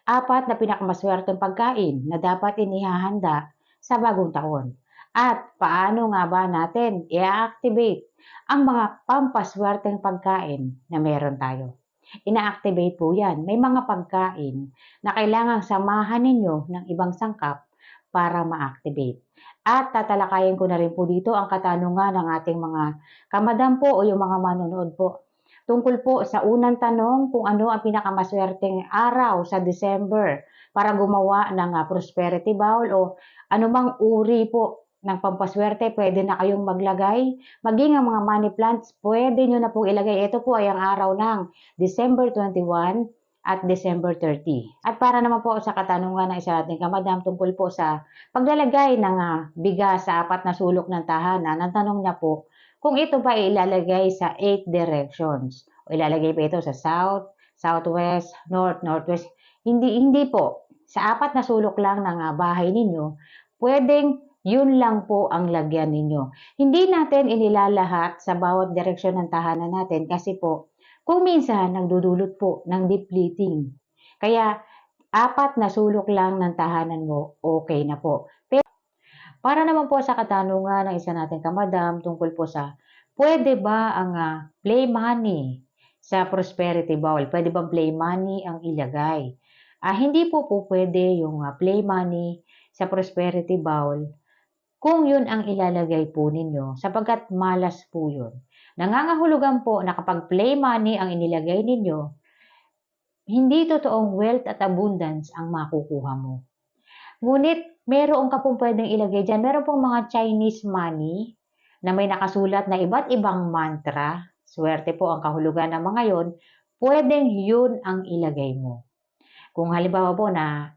Apat na pinakamaswerteng pagkain na dapat inihahanda sa bagong taon. At paano nga ba natin i-activate ang mga pampaswerteng pagkain na meron tayo? Ina-activate po yan. May mga pagkain na kailangang samahan ninyo ng ibang sangkap para ma-activate. At tatalakayin ko na rin po dito ang katanungan ng ating mga kamadam po o yung mga manonood po. Tungkol po sa unang tanong kung ano ang pinakamaswerteng araw sa December para gumawa ng prosperity bowl o anumang uri po ng pampaswerte, pwede na kayong maglagay. Maging ang mga money plants, pwede nyo na pong ilagay. Ito po ay ang araw ng December 21 at December 30. At para naman po sa katanungan ng isa ating kamadam tungkol po sa paglalagay ng bigas sa apat na sulok ng tahanan, ang tanong niya po, kung ito ba ilalagay sa 8 directions o ilalagay pa ito sa south, southwest, north, northwest, hindi po. Sa apat na sulok lang ng bahay ninyo, pwedeng yun lang po ang lagyan ninyo. Hindi natin inilalahat sa bawat direksyon ng tahanan natin kasi po, kung minsan nagdudulot po ng depleting. Kaya, apat na sulok lang ng tahanan mo, okay na po. Para naman po sa katanungan ng isa nating kamadam tungkol po sa pwede ba ang play money sa prosperity bowl? Pwede bang play money ang ilagay? Hindi po pwede yung play money sa prosperity bowl kung yun ang ilalagay po ninyo sapagkat malas po yun. Nangangahulugan po na kapag play money ang inilagay ninyo, hindi totoong wealth at abundance ang makukuha mo. Ngunit meron ka pong pwedeng ilagay dyan. Meron pong mga Chinese money na may nakasulat na iba't ibang mantra. Swerte po ang kahulugan ng mga yon. Pwedeng yun ang ilagay mo. Kung halimbawa po na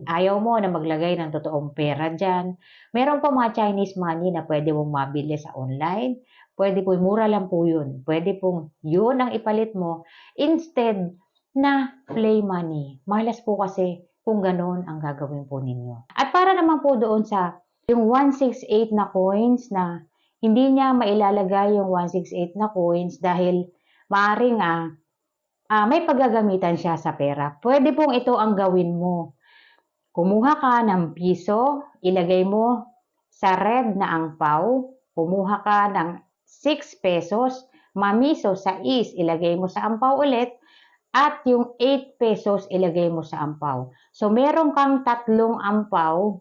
ayaw mo na maglagay ng totoong pera dyan, meron po mga Chinese money na pwede mong mabili sa online. Pwede po, mura lang po yun. Pwede pong yun ang ipalit mo instead na play money. Malas po kasi kung gano'n ang gagawin po ninyo. At para naman po doon sa yung 168 na coins na hindi niya mailalagay yung 168 na coins dahil maaaring may paggagamitan siya sa pera. Pwede pong ito ang gawin mo. Kumuha ka ng piso, ilagay mo sa red na angpaw, kumuha ka ng 6 pesos, mamiso sa is, ilagay mo sa angpaw ulit, at yung 8 pesos ilagay mo sa ampaw. So, meron kang tatlong ampaw.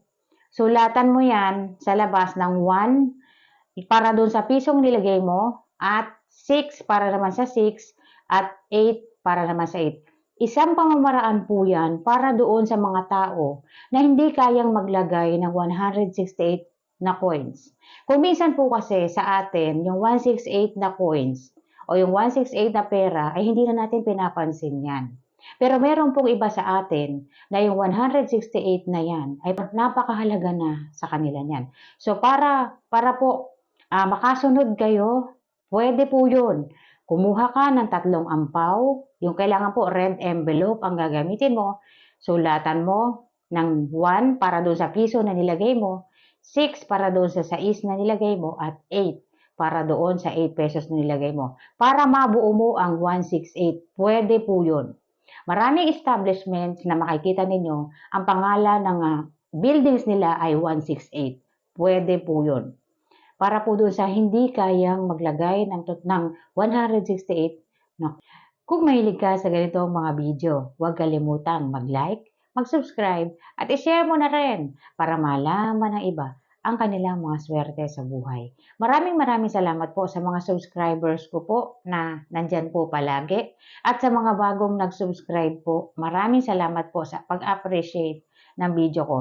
Sulatan mo yan sa labas ng 1 para doon sa pisong nilagay mo at 6 para naman sa 6 at 8 para naman sa 8. Isang pamamaraan po yan para doon sa mga tao na hindi kayang maglagay ng 168 na coins. Kung minsan po kasi sa atin, yung 168 na coins, o yung 168 na pera ay hindi na natin pinapansin yan. Pero meron pong iba sa atin na yung 168 na yan ay napakahalaga na sa kanila yan. So para po makasunod kayo, pwede po yun. Kumuha ka ng tatlong ampaw, yung kailangan po red envelope ang gagamitin mo, sulatan mo ng 1 para doon sa piso na nilagay mo, 6 para doon sa 6 na nilagay mo, at 8 para doon sa 8 pesos na nilagay mo. Para mabuo mo ang 168, pwede po yun. Maraming establishments na makikita ninyo, ang pangalan ng buildings nila ay 168. Pwede po yun. Para po doon sa hindi kayang maglagay ng 168. No. Kung mahilig ka sa ganitong mga video, huwag kalimutang mag-like, mag-subscribe, at i-share mo na rin para malaman ng iba ang kanilang mga swerte sa buhay. Maraming salamat po sa mga subscribers ko po na nandyan po palagi. At sa mga bagong nag-subscribe po, maraming salamat po sa pag-appreciate ng video ko.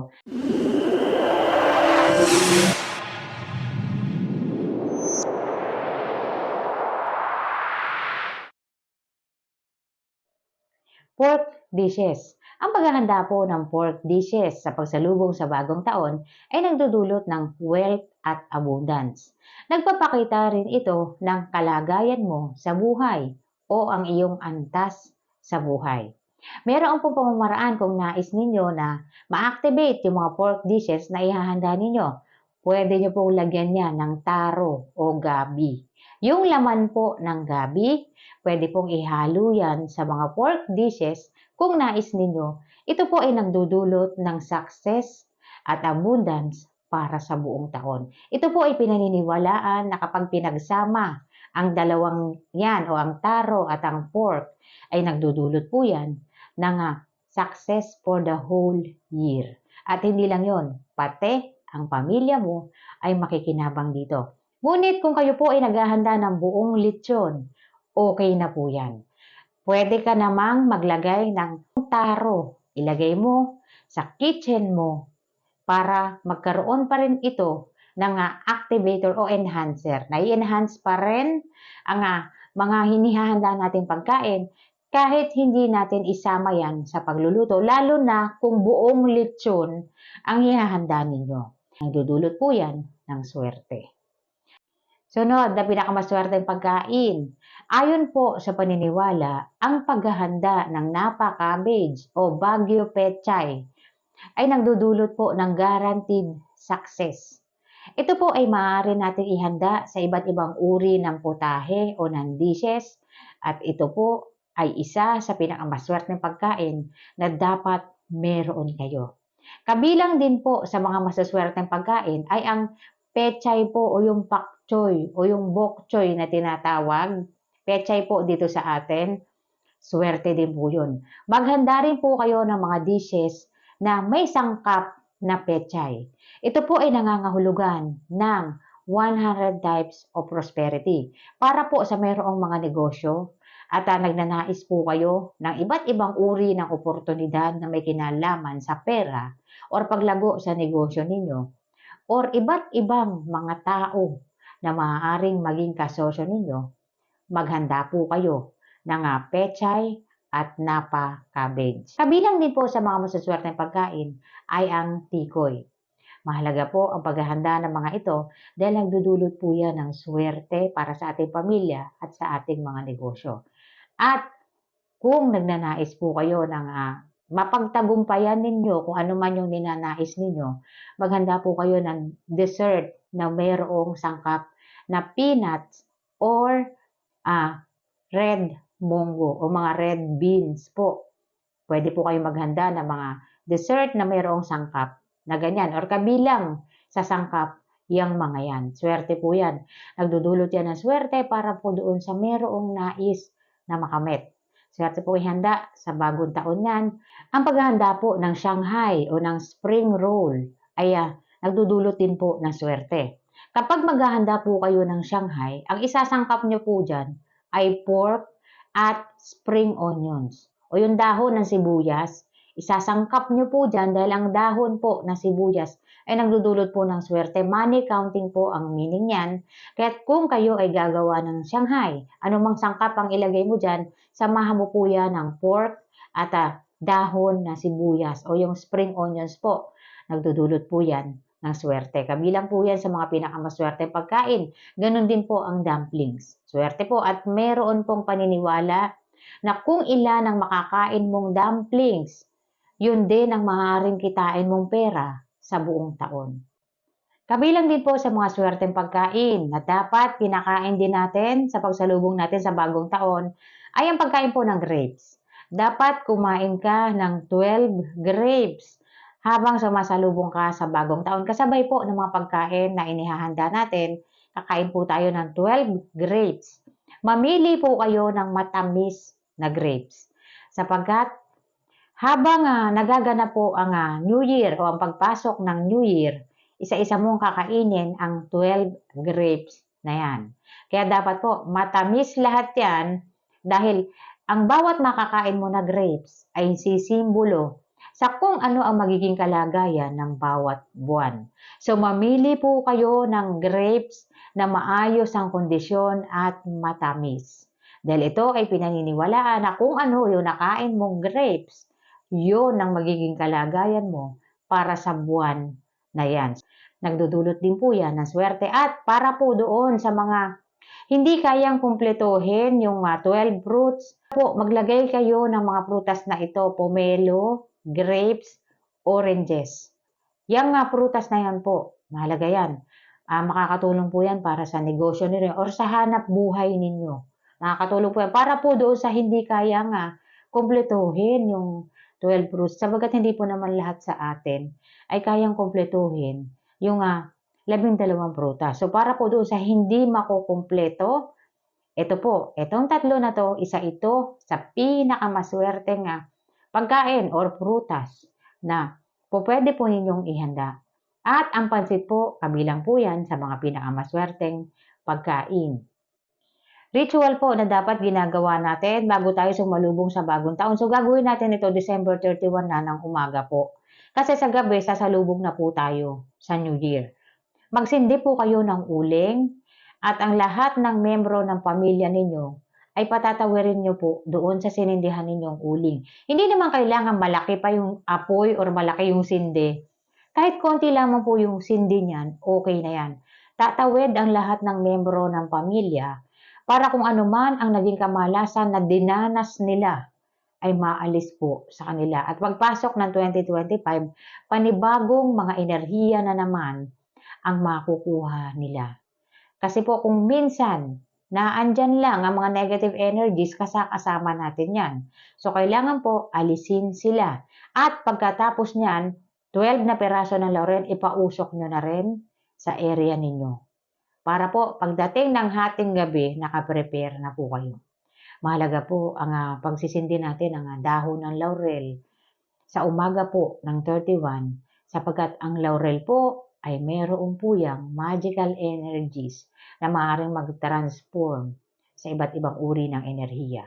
Pork dishes. Ang paghahanda po ng pork dishes sa pagsalubong sa bagong taon ay nagdudulot ng wealth at abundance. Nagpapakita rin ito ng kalagayan mo sa buhay o ang iyong antas sa buhay. Meron pong pamamaraan kung nais ninyo na ma-activate yung mga pork dishes na ihahanda ninyo. pwede nyo pong lagyan yan ng taro o gabi. Yung laman po ng gabi, pwede pong ihalo yan sa mga pork dishes kung nais ninyo. Ito po ay nagdudulot ng success at abundance para sa buong taon. Ito po ay pinaniniwalaan na kapag pinagsama ang dalawang yan o ang taro at ang pork, ay nagdudulot po yan ng success for the whole year. At hindi lang yon, pati ang pamilya mo ay makikinabang dito. Ngunit kung kayo po ay naghahanda ng buong lechon, okay na po yan. Pwede ka namang maglagay ng taro. Ilagay mo sa kitchen mo para magkaroon pa rin ito ng activator o enhancer. Nai-enhance pa rin ang mga hinihanda nating pagkain kahit hindi natin isama yan sa pagluluto, lalo na kung buong lechon ang hihahanda ninyo. Nagdudulot po yan ng swerte. Sunod na pinakamaswerteng pagkain. Ayon po sa paniniwala, ang paghahanda ng Napa cabbage o Baguio pechay ay nagdudulot po ng guaranteed success. Ito po ay maaari natin ihanda sa iba't ibang uri ng putahe o ng dishes at ito po ay isa sa pinakamaswerteng pagkain na dapat meron kayo. Kabilang din po sa mga masaswerteng pagkain ay ang pechay po o yung pak choy o yung bok choy na tinatawag. Pechay po dito sa atin, swerte din po yun. Maghanda rin po kayo ng mga dishes na may sangkap na pechay. Ito po ay nangangahulugan ng 100 types of prosperity para po sa mayroong mga negosyo at nagnanais po kayo ng iba't ibang uri ng oportunidad na may kinalaman sa pera or paglago sa negosyo ninyo or iba't ibang mga tao na maaaring maging kasosyo ninyo, maghanda po kayo ng pechay at Napa cabbage. Kabilang din po sa mga masaswerteng pagkain ay ang tikoy. Mahalaga po ang paghahanda ng mga ito dahil nagdudulot po yan ng swerte para sa ating pamilya at sa ating mga negosyo. At kung nagnanais po kayo ng mapagtagumpayan ninyo kung ano man yung ninanais ninyo, maghanda po kayo ng dessert na mayroong sangkap na peanuts or red munggo o mga red beans po. Pwede po kayo maghanda ng mga dessert na mayroong sangkap na ganyan or kabilang sa sangkap yung mga yan. Swerte po yan. Nagdudulot yan ng swerte para po doon sa mayroong nais na makamit. Swerte po ihanda sa bagong taon yan. Ang paghahanda po ng Shanghai o ng spring roll ay nagdudulot din po ng swerte. Kapag maghahanda po kayo ng Shanghai, ang isasangkap nyo po dyan ay pork at spring onions o yung dahon ng sibuyas. Isasangkap nyo po dyan dahil ang dahon po ng sibuyas ay nagdudulot po ng swerte. Money counting po ang meaning yan. Kaya kung kayo ay gagawa ng Shanghai, anumang sangkap ang ilagay mo dyan, samahan mo po yan ng pork at dahon na sibuyas o yung spring onions po. Nagdudulot po yan ng swerte. Kabilang po yan sa mga pinakamaswerte pagkain. Ganon din po ang dumplings. Swerte po at meron pong paniniwala na kung ilan ang makakain mong dumplings, yun din ang maaaring kitain mong pera sa buong taon. Kabilang din po sa mga swerteng pagkain na dapat kinakain din natin sa pagsalubong natin sa bagong taon ay ang pagkain po ng grapes. Dapat kumain ka ng 12 grapes habang sumasalubong ka sa bagong taon. Kasabay po ng mga pagkain na inihahanda natin, kakain po tayo ng 12 grapes. Mamili po kayo ng matamis na grapes. Sapagkat habang nagaganap po ang New Year o ang pagpasok ng New Year, isa-isa mong kakainin ang 12 grapes na yan. Kaya dapat po matamis lahat yan dahil ang bawat makakain mo na grapes ay sisimbolo sa kung ano ang magiging kalagayan ng bawat buwan. So mamili po kayo ng grapes na maayos ang kondisyon at matamis. Dahil ito ay pinaniniwalaan na kung ano yung nakain mong grapes, yun ang magiging kalagayan mo para sa buwan na yan. Nagdudulot din po yan ng swerte. At para po doon sa mga hindi kayang kumpletuhin yung 12 fruits, po, maglagay kayo ng mga prutas na ito, pomelo, grapes, oranges. Yang prutas na yan po Mahalaga yan. Makakatulong po yan para sa negosyo ninyo or sa hanap buhay ninyo. Nakakatulong po yan para po doon sa hindi kaya nga kumpletuhin yung 12 fruits. Sabagat hindi po naman lahat sa atin ay kayang kumpletuhin yung 12 prutas. So para po doon sa hindi makukumpleto, ito po, itong tatlo na to, isa ito sa pinakamaswerte nga pagkain or prutas na po pwede po ninyong ihanda. At ang pansit po, kabilang po yan sa mga pinakamaswerteng pagkain. Ritual po na dapat ginagawa natin bago tayo sumalubong sa bagong taon. So gagawin natin ito December 31 na ng umaga po. Kasi sa gabi, sasalubong na po tayo sa New Year. Magsindi po kayo ng uling at ang lahat ng membro ng pamilya ninyo ay patatawirin nyo po doon sa sinindihan ninyong uling. Hindi naman kailangan malaki pa yung apoy or malaki yung sindi. Kahit konti lamang po yung sindi niyan, okay na yan. Tatawid ang lahat ng membro ng pamilya para kung ano man ang naging kamalasan na dinanas nila ay maalis po sa kanila. At pagpasok ng 2025, panibagong mga enerhiya na naman ang makukuha nila. Kasi po kung minsan naandyan lang ang mga negative energies, kasama natin yan. So kailangan po alisin sila. At pagkatapos niyan, 12 na peraso ng laurel, ipausok nyo na rin sa area ninyo. Para po pagdating ng hating gabi, nakaprepare na po kayo. Mahalaga po ang pagsisindi natin ng dahon ng laurel sa umaga po ng 31 sapagkat ang laurel po ay mayroong puyang magical energies na maaaring mag-transform sa iba't ibang uri ng enerhiya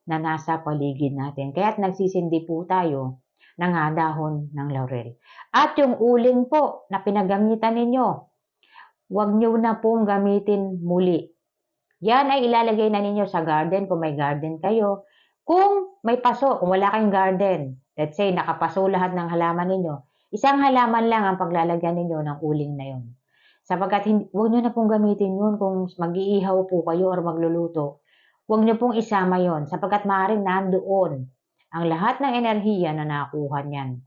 na nasa paligid natin. Kaya't nagsisindi po tayo ng dahon ng laurel. At yung uling po na pinagamitan ninyo, huwag nyo na pong gamitin muli. Yan ay ilalagay na ninyo sa garden kung may garden kayo. Kung may paso, kung wala kayong garden, let's say nakapaso lahat ng halaman ninyo, isang halaman lang ang paglalagyan ninyo ng uling na yun. Sapagkat huwag nyo na pong gamitin yun kung mag-iihaw po kayo or magluluto. Huwag nyo pong isama yon sapagkat maaaring nandoon ang lahat ng enerhiya na nakuha niyan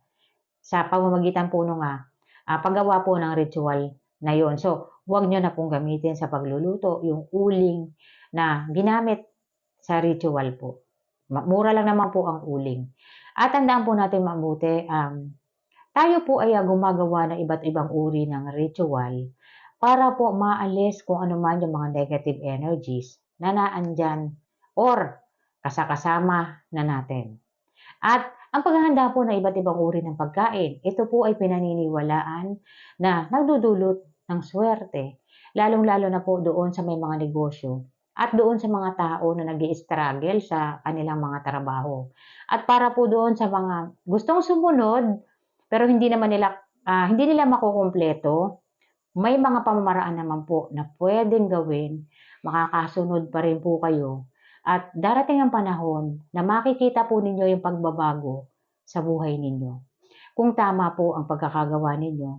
sa pamamagitan po nung paggawa po ng ritual na yon. So, huwag nyo na pong gamitin sa pagluluto yung uling na ginamit sa ritual po. Mura lang naman po ang uling. At tandaan po natin mabuti, tayo po ay gumagawa ng iba't ibang uri ng ritual para po maalis kung ano man yung mga negative energies na naandyan or kasakasama na natin. At ang paghahanda po ng iba't ibang uri ng pagkain, ito po ay pinaniniwalaan na nagdudulot ng swerte, lalong-lalo na po doon sa may mga negosyo at doon sa mga tao na nag-i-struggle sa kanilang mga trabaho. At para po doon sa mga gustong sumunod pero hindi nila makukumpleto, may mga pamamaraan naman po na pwedeng gawin, makakasunod pa rin po kayo at darating ang panahon na makikita po ninyo yung pagbabago sa buhay ninyo. Kung tama po ang pagkakagawa ninyo,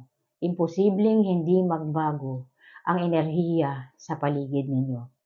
imposibleng hindi magbago ang enerhiya sa paligid ninyo.